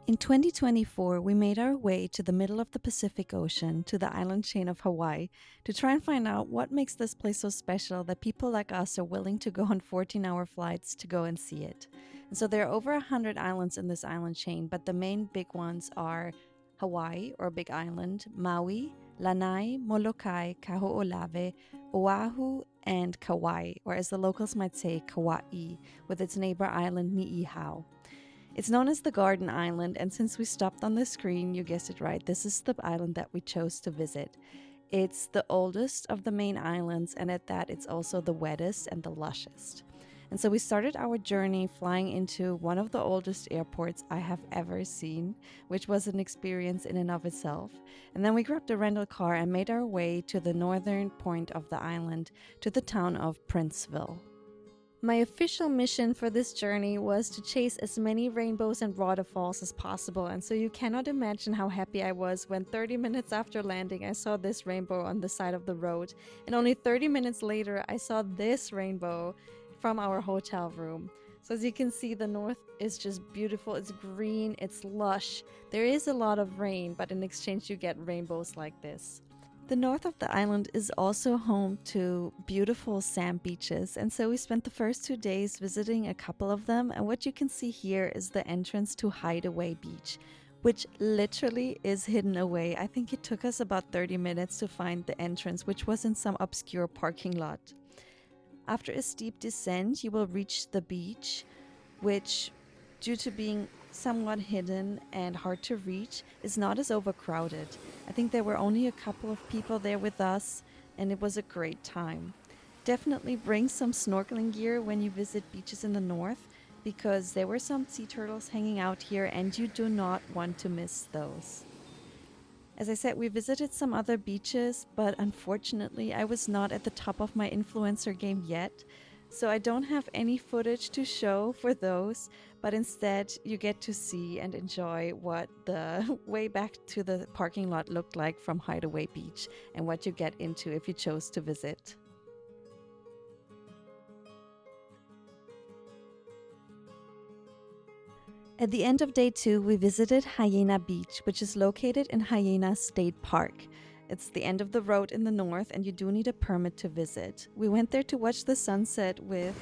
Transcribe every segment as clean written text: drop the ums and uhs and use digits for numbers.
In 2024, we made our way to the middle of the Pacific Ocean to the island chain of Hawaii to try and find out what makes this place so special that people like us are willing to go on 14-hour flights to go and see it. And so there are over 100 islands in this island chain, but the main big ones are Hawaii, or Big Island, Maui, Lanai, Molokai, Kaho'olawe, Oahu, and Kauai, or as the locals might say, Kauai, with its neighbor island Ni'ihau. It's known as the Garden Island, and since we stopped on the screen, you guessed it right, this is the island that we chose to visit. It's the oldest of the main islands, and at that, it's also the wettest and the lushest. And so we started our journey flying into one of the oldest airports I have ever seen, which was an experience in and of itself. And then we grabbed a rental car and made our way to the northern point of the island, to the town of Princeville. My official mission for this journey was to chase as many rainbows and waterfalls as possible, and so you cannot imagine how happy I was when 30 minutes after landing I saw this rainbow on the side of the road, and only 30 minutes later I saw this rainbow from our hotel room. So as you can see, the north is just beautiful. It's green, it's lush. There is a lot of rain, but in exchange you get rainbows like this. The north of the island is also home to beautiful sand beaches, and so we spent the first 2 days visiting a couple of them, and what you can see here is the entrance to Hideaway Beach, which literally is hidden away. I think it took us about 30 minutes to find the entrance, which was in some obscure parking lot. After a steep descent, you will reach the beach, which, due to being somewhat hidden and hard to reach, is not as overcrowded. I think there were only a couple of people there with us, and it was a great time. Definitely bring some snorkeling gear when you visit beaches in the north, because there were some sea turtles hanging out here and you do not want to miss those. As I said, we visited some other beaches, but unfortunately I was not at the top of my influencer game yet, so I don't have any footage to show for those, but instead you get to see and enjoy what the way back to the parking lot looked like from Hideaway Beach and what you get into if you chose to visit. At the end of day 2, we visited Haena Beach, which is located in Haena State Park. It's the end of the road in the north, and you do need a permit to visit. We went there to watch the sunset with...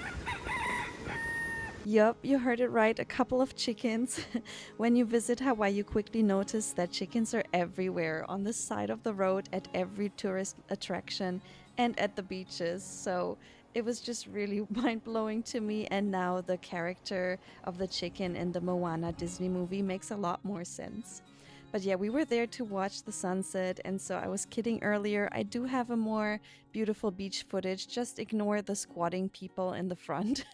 Yup, you heard it right, a couple of chickens. When you visit Hawaii, you quickly notice that chickens are everywhere, on the side of the road, at every tourist attraction, and at the beaches. So it was just really mind-blowing to me, and now the character of the chicken in the Moana Disney movie makes a lot more sense. But yeah, we were there to watch the sunset, and so I was kidding earlier. I do have a more beautiful beach footage, just ignore the squatting people in the front.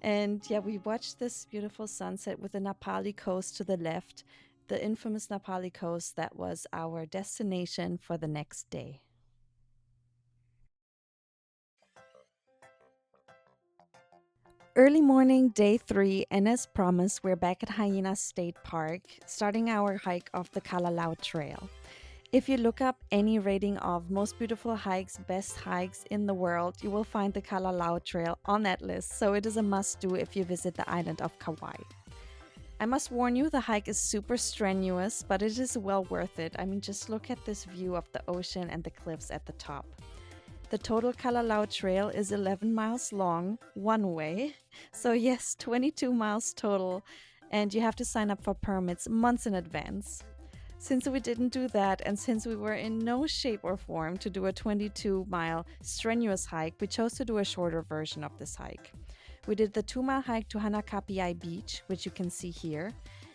And yeah, we watched this beautiful sunset with the Napali coast to the left, the infamous Napali coast that was our destination for the next day. Early morning, day 3, and as promised, we're back at Haena State Park, starting our hike of the Kalalau Trail. If you look up any rating of most beautiful hikes, best hikes in the world, you will find the Kalalau Trail on that list, so it is a must-do if you visit the island of Kauai. I must warn you, the hike is super strenuous, but it is well worth it. I mean, just look at this view of the ocean and the cliffs at the top. The total Kalalau Trail is 11 miles long, one way. So yes, 22 miles total, and you have to sign up for permits months in advance. Since we didn't do that, and since we were in no shape or form to do a 22-mile strenuous hike, we chose to do a shorter version of this hike. We did the 2-mile hike to Hanakapiai Beach, which you can see here,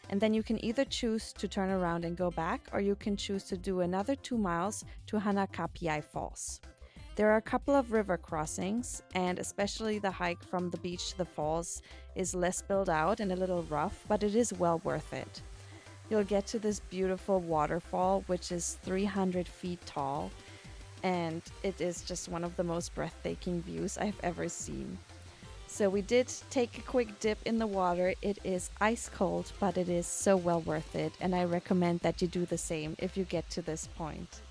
and then you can either choose to turn around and go back, or you can choose to do another 2 miles to Hanakapiai Falls. There are a couple of river crossings, and especially the hike from the beach to the falls is less built out and a little rough, but it is well worth it. You'll get to this beautiful waterfall, which is 300 feet tall, and it is just one of the most breathtaking views I've ever seen. So we did take a quick dip in the water. It is ice cold, but it is so well worth it, and I recommend that you do the same if you get to this point.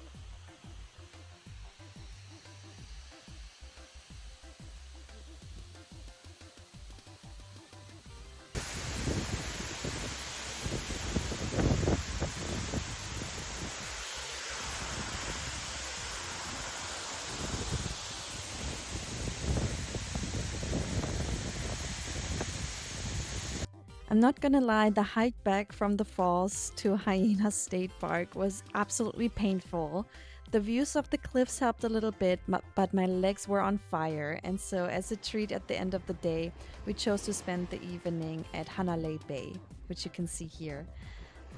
I'm not gonna lie, the hike back from the falls to Haena State Park was absolutely painful. The views of the cliffs helped a little bit, but my legs were on fire, and so as a treat at the end of the day, we chose to spend the evening at Hanalei Bay, which you can see here.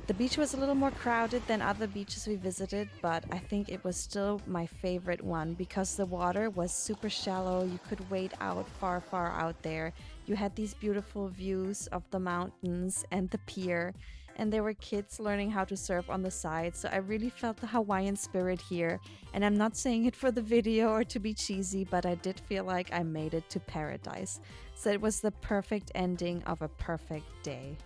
The beach was a little more crowded than other beaches we visited, but I think it was still my favorite one because the water was super shallow. You could wade out far, far out there. You had these beautiful views of the mountains and the pier, and there were kids learning how to surf on the side. So I really felt the Hawaiian spirit here. And I'm not saying it for the video or to be cheesy, but I did feel like I made it to paradise. So it was the perfect ending of a perfect day.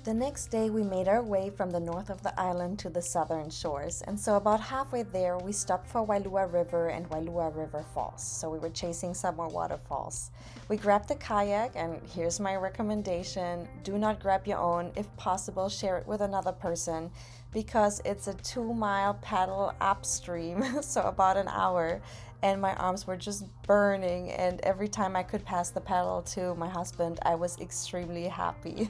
The next day, we made our way from the north of the island to the southern shores, and so about halfway there, we stopped for Wailua River and Wailua River Falls. So we were chasing some more waterfalls. We grabbed the kayak, and here's my recommendation: do not grab your own. If possible, share it with another person because it's a 2-mile paddle upstream, so about an hour. And my arms were just burning, and every time I could pass the paddle to my husband, I was extremely happy.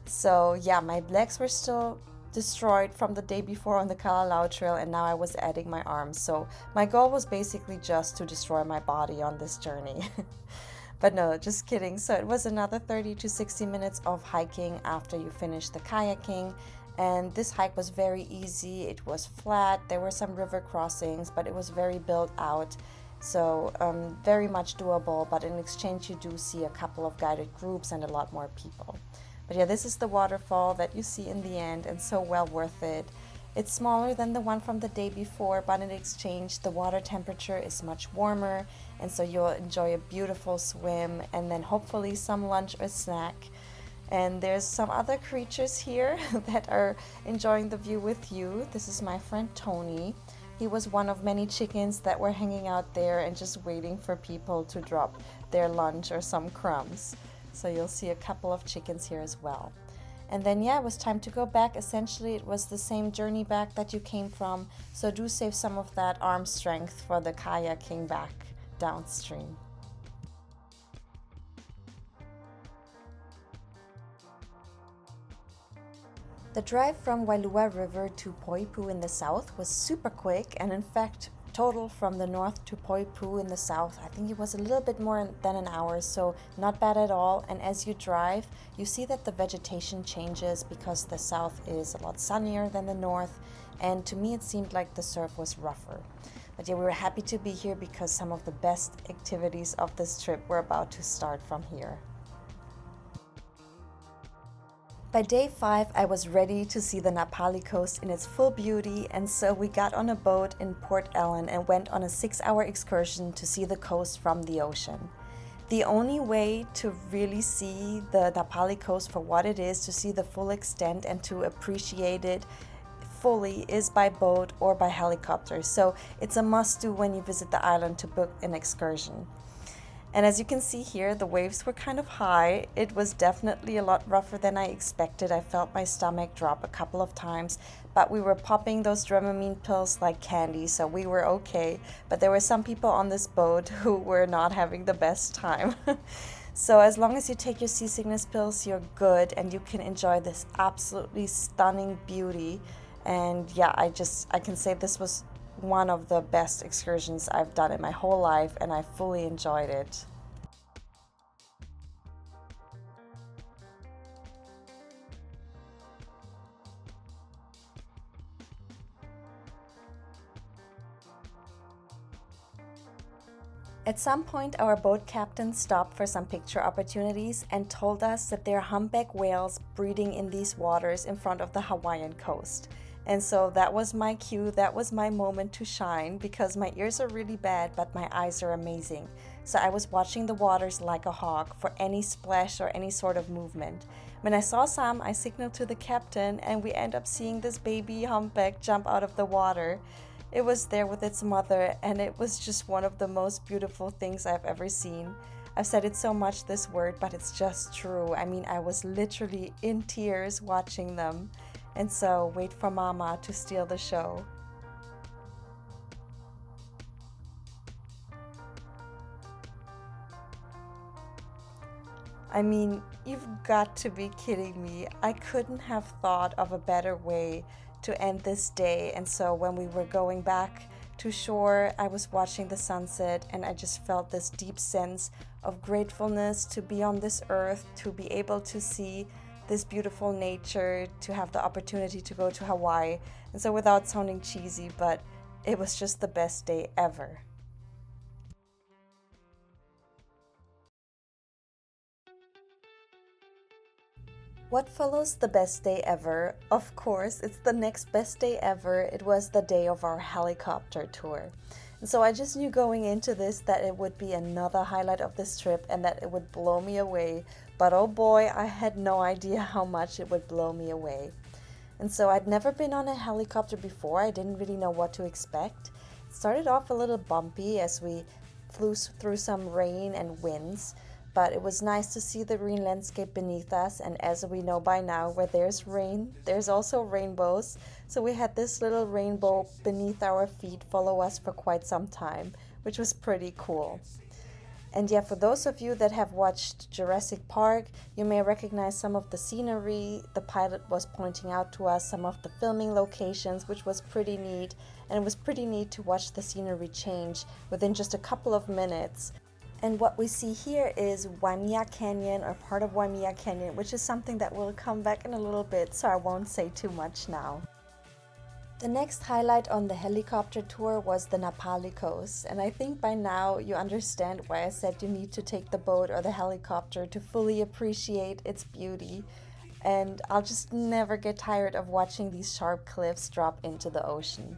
So yeah, my legs were still destroyed from the day before on the Kalalau Trail, and now I was adding my arms. So my goal was basically just to destroy my body on this journey. But no, just kidding. So it was another 30 to 60 minutes of hiking after you finish the kayaking. And this hike was very easy. It was flat. There were some river crossings, but it was very built out. So very much doable. But in exchange, you do see a couple of guided groups and a lot more people. But yeah, this is the waterfall that you see in the end, and so well worth it. It's smaller than the one from the day before, but in exchange, the water temperature is much warmer, and so you'll enjoy a beautiful swim and then hopefully some lunch or snack. And there's some other creatures here that are enjoying the view with you. This is my friend Tony. He was one of many chickens that were hanging out there and just waiting for people to drop their lunch or some crumbs. So you'll see a couple of chickens here as well. And then yeah, it was time to go back. Essentially, it was the same journey back that you came from. So do save some of that arm strength for the kayaking back downstream. The drive from Wailua River to Poipu in the south was super quick, and in fact, total from the north to Poipu in the south, I think it was a little bit more than an hour, so not bad at all. And as you drive, you see that the vegetation changes because the south is a lot sunnier than the north, and to me it seemed like the surf was rougher. But yeah, we were happy to be here because some of the best activities of this trip were about to start from here. By day 5, I was ready to see the Napali coast in its full beauty, and so we got on a boat in Port Ellen and went on a 6-hour excursion to see the coast from the ocean. The only way to really see the Napali coast for what it is, to see the full extent and to appreciate it fully, is by boat or by helicopter. So it's a must-do when you visit the island to book an excursion. And as you can see here, the waves were kind of high. It was definitely a lot rougher than I expected. I felt my stomach drop a couple of times, but we were popping those Dramamine pills like candy, so we were okay. But there were some people on this boat who were not having the best time. So as long as you take your seasickness pills, you're good and you can enjoy this absolutely stunning beauty. And yeah, I can say this was one of the best excursions I've done in my whole life, and I fully enjoyed it. At some point, our boat captain stopped for some picture opportunities and told us that there are humpback whales breeding in these waters in front of the Hawaiian coast. And so that was my cue, that was my moment to shine, because my ears are really bad, but my eyes are amazing. So I was watching the waters like a hawk for any splash or any sort of movement. When I saw some, I signaled to the captain, and we end up seeing this baby humpback jump out of the water. It was there with its mother, and it was just one of the most beautiful things I've ever seen. I've said it so much, this word, but it's just true. I mean, I was literally in tears watching them. And so, wait for Mama to steal the show. I mean, you've got to be kidding me. I couldn't have thought of a better way to end this day. And so when we were going back to shore, I was watching the sunset and I just felt this deep sense of gratefulness to be on this earth, to be able to see this beautiful nature, to have the opportunity to go to Hawaii. And so without sounding cheesy, but it was just the best day ever. What follows the best day ever? Of course, it's the next best day ever. It was the day of our helicopter tour. And so I just knew going into this that it would be another highlight of this trip and that it would blow me away. But oh boy, I had no idea how much it would blow me away. And so I'd never been on a helicopter before. I didn't really know what to expect. It started off a little bumpy as we flew through some rain and winds. But it was nice to see the green landscape beneath us, and as we know by now, where there's rain, there's also rainbows. So we had this little rainbow beneath our feet follow us for quite some time, which was pretty cool. And yeah, for those of you that have watched Jurassic Park, you may recognize some of the scenery. The pilot was pointing out to us some of the filming locations, which was pretty neat. And it was pretty neat to watch the scenery change within just a couple of minutes. And what we see here is Waimea Canyon, or part of Waimea Canyon, which is something that will come back in a little bit, so I won't say too much now. The next highlight on the helicopter tour was the Napali coast, and I think by now you understand why I said you need to take the boat or the helicopter to fully appreciate its beauty. And I'll just never get tired of watching these sharp cliffs drop into the ocean.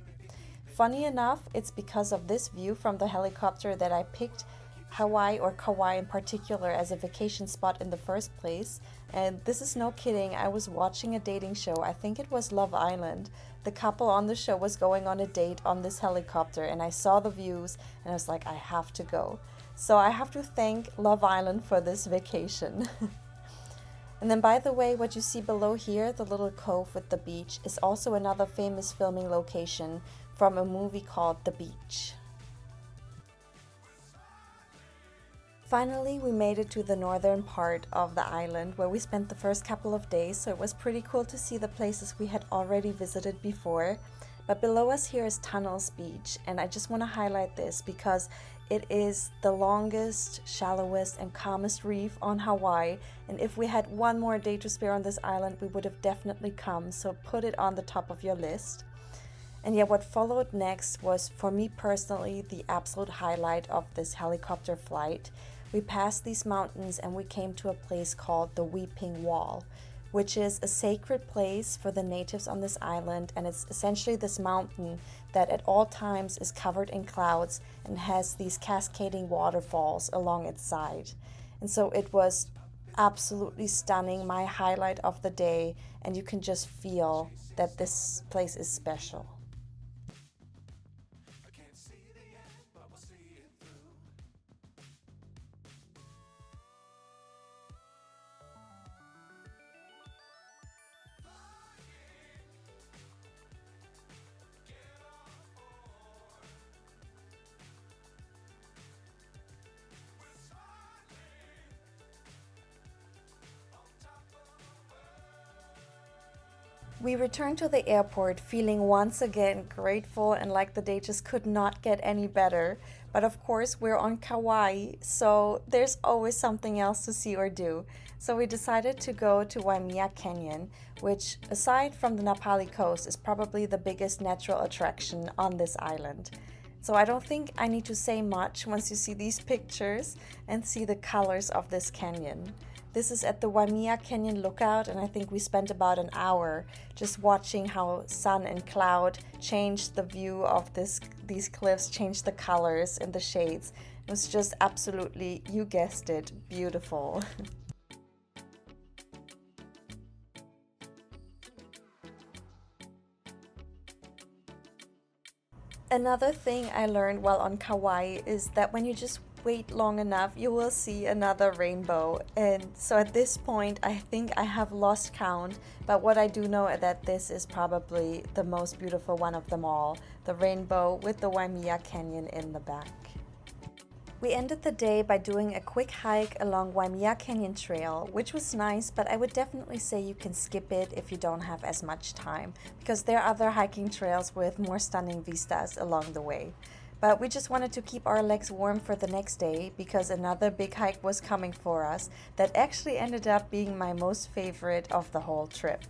Funny enough, it's because of this view from the helicopter that I picked Hawaii, or Kauai in particular, as a vacation spot in the first place. And this is no kidding, I was watching a dating show, I think it was Love Island. The couple on the show was going on a date on this helicopter, and I saw the views and I was like, I have to go. So I have to thank Love Island for this vacation. And then, by the way, what you see below here, the little cove with the beach, is also another famous filming location from a movie called The Beach. Finally, we made it to the northern part of the island where we spent the first couple of days, so it was pretty cool to see the places we had already visited before. But below us here is Tunnels Beach, and I just want to highlight this because it is the longest, shallowest, and calmest reef on Hawaii, and if we had one more day to spare on this island, we would have definitely come, so put it on the top of your list. And yeah, what followed next was, for me personally, the absolute highlight of this helicopter flight. We passed these mountains and we came to a place called the Weeping Wall, which is a sacred place for the natives on this island, and it's essentially this mountain that at all times is covered in clouds and has these cascading waterfalls along its side. And so it was absolutely stunning, my highlight of the day, and you can just feel that this place is special. We returned to the airport feeling once again grateful and like the day just could not get any better. But of course, we're on Kauai, so there's always something else to see or do. So we decided to go to Waimea Canyon, which, aside from the Napali coast, is probably the biggest natural attraction on this island. So I don't think I need to say much once you see these pictures and see the colors of this canyon. This is at the Waimea Canyon Lookout, and I think we spent about an hour just watching how sun and cloud changed the view of these cliffs, changed the colors and the shades. It was just absolutely, you guessed it, beautiful. Another thing I learned while on Kauai is that when you just wait long enough, you will see another rainbow. And so at this point, I think I have lost count. But what I do know is that this is probably the most beautiful one of them all, the rainbow with the Waimea Canyon in the back. We ended the day by doing a quick hike along Waimea Canyon Trail, which was nice, but I would definitely say you can skip it if you don't have as much time, because there are other hiking trails with more stunning vistas along the way. But we just wanted to keep our legs warm for the next day because another big hike was coming for us that actually ended up being my most favorite of the whole trip.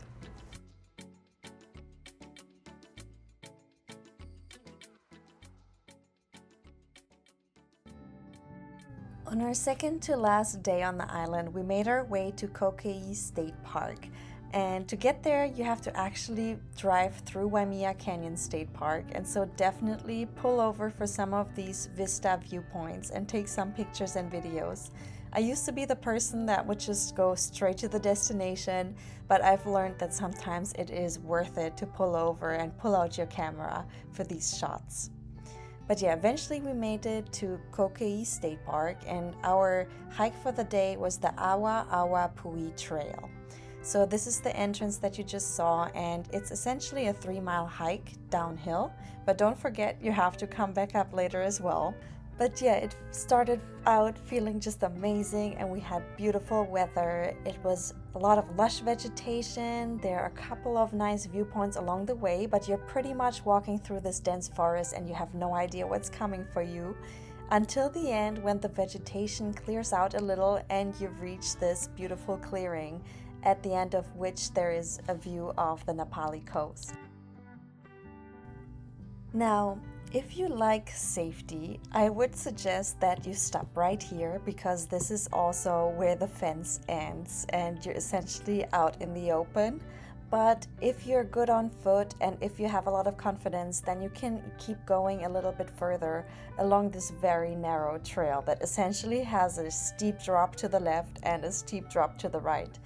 On our second to last day on the island, we made our way to Kauai State Park. And to get there, you have to actually drive through Waimea Canyon State Park. And so definitely pull over for some of these vista viewpoints and take some pictures and videos. I used to be the person that would just go straight to the destination, but I've learned that sometimes it is worth it to pull over and pull out your camera for these shots. But yeah, eventually we made it to Kauai State Park, and our hike for the day was the Awa Awa Pui Trail. So this is the entrance that you just saw, and it's essentially a 3-mile hike downhill, but don't forget you have to come back up later as well. But yeah, it started out feeling just amazing, and we had beautiful weather. It was a lot of lush vegetation. There are a couple of nice viewpoints along the way, but you're pretty much walking through this dense forest and you have no idea what's coming for you until the end, when the vegetation clears out a little and you reach this beautiful clearing, at the end of which there is a view of the Napali coast. Now, if you like safety, I would suggest that you stop right here, because this is also where the fence ends and you're essentially out in the open. But if you're good on foot and if you have a lot of confidence, then you can keep going a little bit further along this very narrow trail that essentially has a steep drop to the left and a steep drop to the right.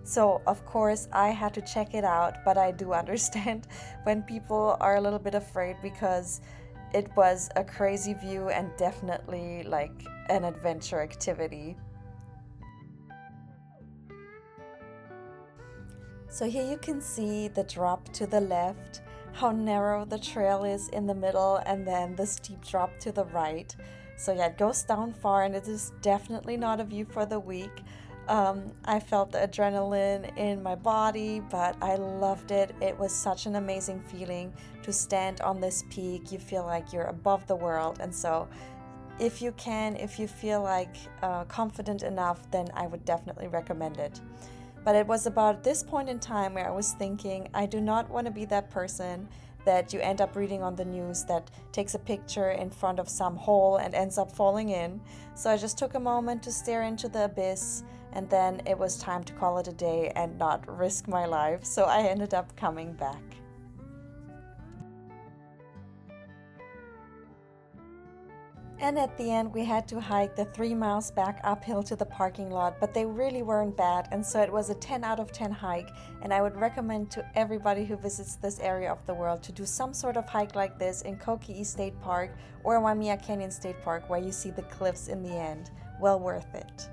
So of course I had to check it out, but I do understand when people are a little bit afraid, because it was a crazy view and definitely like an adventure activity. So here you can see the drop to the left, how narrow the trail is in the middle, and then the steep drop to the right. So yeah, it goes down far, and it is definitely not a view for the weak. I felt the adrenaline in my body, but I loved it. It was such an amazing feeling to stand on this peak. You feel like you're above the world. And so if you feel like confident enough, then I would definitely recommend it. But it was about this point in time where I was thinking, I do not want to be that person that you end up reading on the news that takes a picture in front of some hole and ends up falling in. So I just took a moment to stare into the abyss, and then it was time to call it a day and not risk my life. So I ended up coming back. And at the end, we had to hike the 3 miles back uphill to the parking lot, but they really weren't bad, and so it was a 10 out of 10 hike, and I would recommend to everybody who visits this area of the world to do some sort of hike like this in Kauai State Park or Waimea Canyon State Park, where you see the cliffs in the end. Well worth it.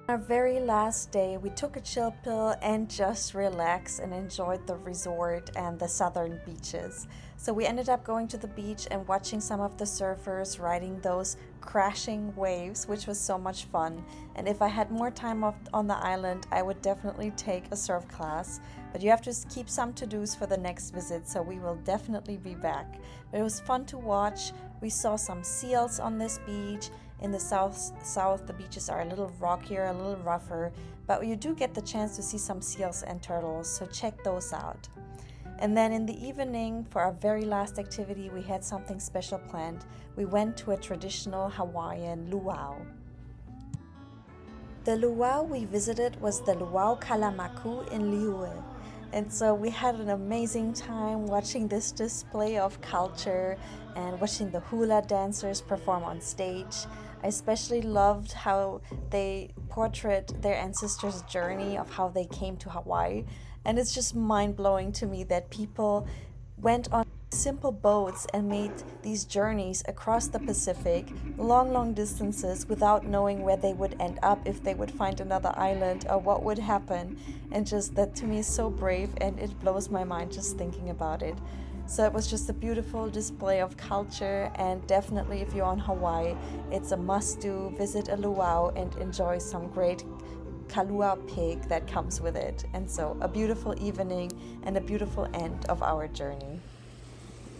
Our very last day, we took a chill pill and just relaxed and enjoyed the resort and the southern beaches. So we ended up going to the beach and watching some of the surfers riding those crashing waves, which was so much fun. And if I had more time on the island, I would definitely take a surf class. But you have to keep some to-dos for the next visit, so we will definitely be back. But it was fun to watch. We saw some seals on this beach. In the south, the beaches are a little rockier, a little rougher, but you do get the chance to see some seals and turtles, so check those out. And then in the evening, for our very last activity, we had something special planned. We went to a traditional Hawaiian luau. The luau we visited was the Luau Kalamaku in Lihue. And so we had an amazing time watching this display of culture and watching the hula dancers perform on stage. I especially loved how they portrayed their ancestors' journey of how they came to Hawaii. And it's just mind-blowing to me that people went on simple boats and made these journeys across the Pacific, long, long distances, without knowing where they would end up, if they would find another island or what would happen. And just that to me is so brave, and it blows my mind just thinking about it. So it was just a beautiful display of culture, and definitely if you're on Hawaii, it's a must do. Visit a luau and enjoy some great kalua pig that comes with it. And so a beautiful evening and a beautiful end of our journey.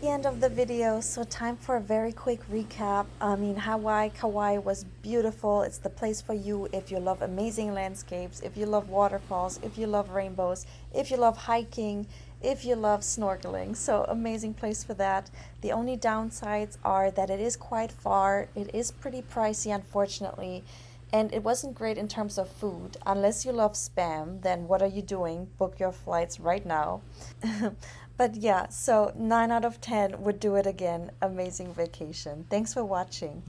The end of the video, so time for a very quick recap. I mean, Hawaii, Kauai was beautiful. It's the place for you if you love amazing landscapes, if you love waterfalls, if you love rainbows, if you love hiking, if you love snorkeling. So amazing place for that. The only downsides are that it is quite far. It is pretty pricey, unfortunately. And it wasn't great in terms of food. Unless you love spam, then what are you doing? Book your flights right now. But yeah, so 9 out of 10 would do it again. Amazing vacation. Thanks for watching.